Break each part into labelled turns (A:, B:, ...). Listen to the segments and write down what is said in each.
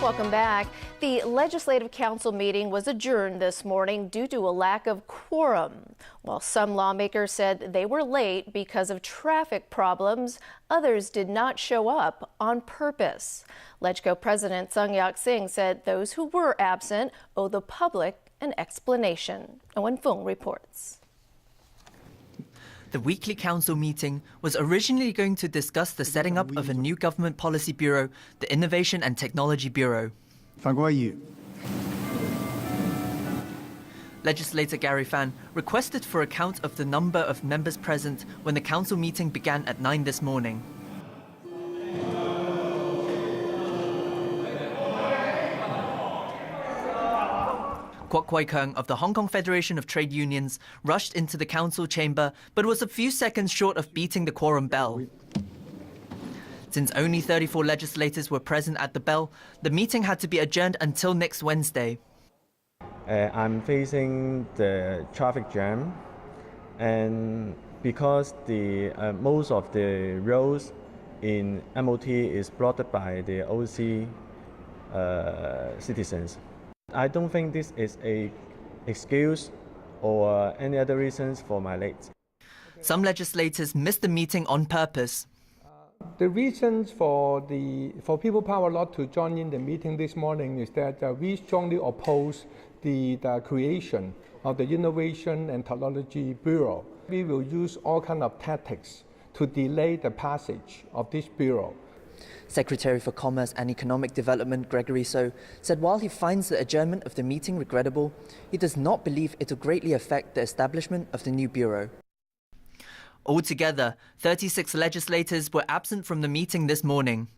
A: Welcome back. The Legislative Council meeting was adjourned this morning due to a lack of quorum. While some lawmakers said they were late because of traffic problems, others did not show up on purpose. LegCo President Sonya said those who were absent owe the public an explanation. Owen Fung reports.
B: The weekly council meeting was originally going to discuss the setting up of a new government policy bureau, the Innovation and Technology Bureau. Legislator Gary Fan requested for a count of the number of members present when the council meeting began at 9 this morning. Kwok Wai-keung of the Hong Kong Federation of Trade Unions rushed into the council chamber but was a few seconds short of beating the quorum bell. Since only 34 legislators were present at the bell, the meeting had to be adjourned until next Wednesday.
C: I'm facing the traffic jam, and because most of the roads in MOT is blocked by the OC citizens. I don't think this is an excuse or any other reasons for my late.
B: Some legislators missed the meeting on purpose.
D: The reasons for People Power not to join in the meeting this morning is that we strongly oppose the creation of the Innovation and Technology Bureau. We will use all kinds of tactics to delay the passage of this bureau.
B: Secretary for Commerce and Economic Development Gregory So said while he finds the adjournment of the meeting regrettable, he does not believe it will greatly affect the establishment of the new bureau. Altogether, 36 legislators were absent from the meeting this morning.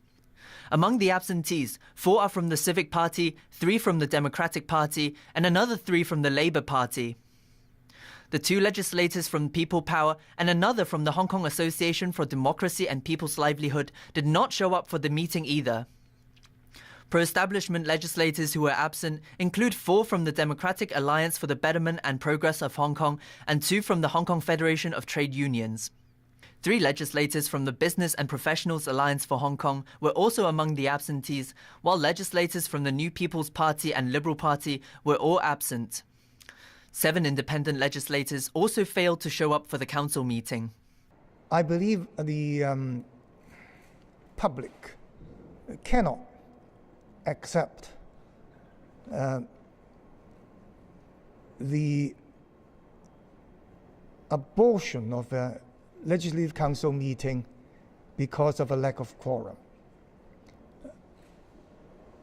B: Among the absentees, 4 are from the Civic Party, 3 from the Democratic Party, and another 3 from the Labour Party. The 2 legislators from People Power and another from the Hong Kong Association for Democracy and People's Livelihood did not show up for the meeting either. Pro-establishment legislators who were absent include 4 from the Democratic Alliance for the Betterment and Progress of Hong Kong and 2 from the Hong Kong Federation of Trade Unions. 3 legislators from the Business and Professionals Alliance for Hong Kong were also among the absentees, while legislators from the New People's Party and Liberal Party were all absent. 7 independent legislators also failed to show up for the council meeting.
E: I believe the public cannot accept the abortion of a Legislative Council meeting because of a lack of quorum.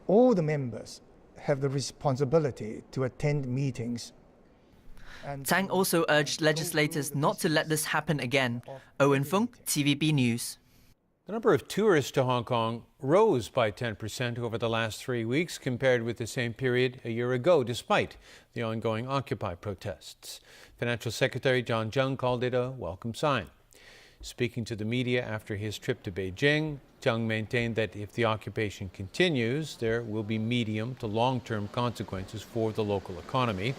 E: All the members have the responsibility to attend meetings.
B: Tang also urged legislators not to let this happen again. Owen Fung, TVB News.
F: The number of tourists to Hong Kong rose by 10% over the last 3 weeks compared with the same period a year ago, despite the ongoing Occupy protests. Financial Secretary John Tsang called it a welcome sign. Speaking to the media after his trip to Beijing, Tsang maintained that if the occupation continues, there will be medium to long-term consequences for the local economy.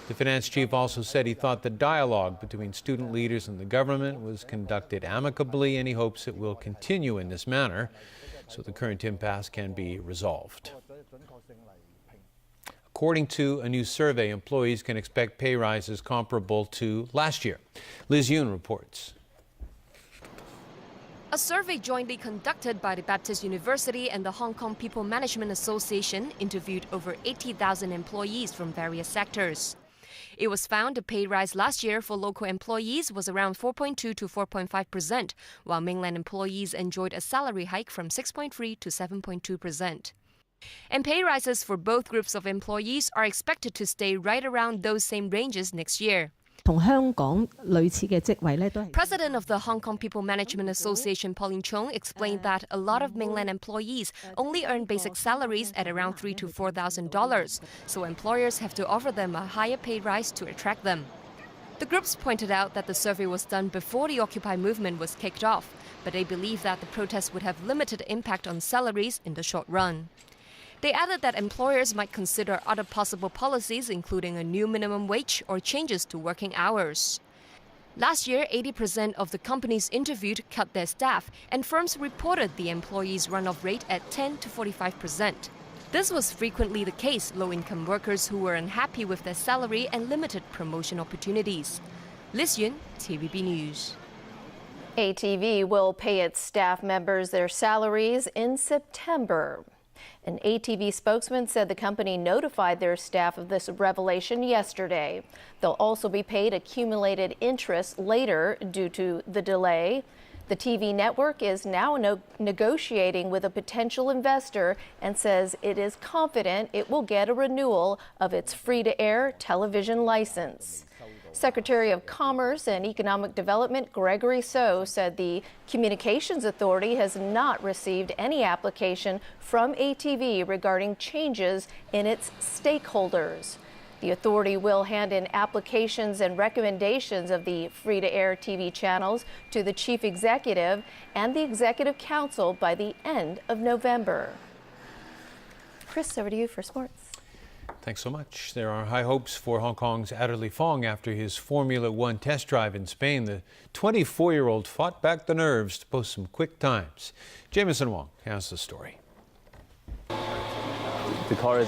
F: The finance chief also said he thought the dialogue between student leaders and the government was conducted amicably, and he hopes it will continue in this manner so the current impasse can be resolved. According to a new survey, employees can expect pay rises comparable to last year. Liz Yoon reports.
G: A survey jointly conducted by the Baptist University and the Hong Kong People Management Association interviewed over 80,000 employees from various sectors. It was found the pay rise last year for local employees was around 4.2 to 4.5%, while mainland employees enjoyed a salary hike from 6.3 to 7.2%. And pay rises for both groups of employees are expected to stay right around those same ranges next year.
H: President
G: of the Hong Kong People Management Association, Pauline Chung, explained that a lot of mainland employees only earn basic salaries at around $3,000 to $4,000, so employers have to offer them a higher pay rise to attract them. The groups pointed out that the survey was done before the Occupy movement was kicked off, but they believe that the protests would have limited impact on salaries in the short run. They added that employers might consider other possible policies, including a new minimum wage or changes to working hours. Last year, 80% of the companies interviewed cut their staff, and firms reported the employees' runoff rate at 10 to 45%. This was frequently the case, low-income workers who were unhappy with their salary and limited promotion opportunities. Liz Yun, TVB News.
A: ATV will pay its staff members their salaries in September. An ATV spokesman said the company notified their staff of this revelation yesterday. They'll also be paid accumulated interest later due to the delay. The TV network is now negotiating with a potential investor and says it is confident it will get a renewal of its free-to-air television license. Secretary of Commerce and Economic Development Gregory So said the Communications Authority has not received any application from ATV regarding changes in its stakeholders. The authority will hand in applications and recommendations of the free-to-air TV channels to the chief executive and the executive council by the end of November. Chris, over to you for sports.
F: Thanks so much. There are high hopes for Hong Kong's Adderley Fong after his Formula One test drive in Spain. The 24-year-old fought back the nerves to post some quick times. Jameson Wong has the story.
H: The car is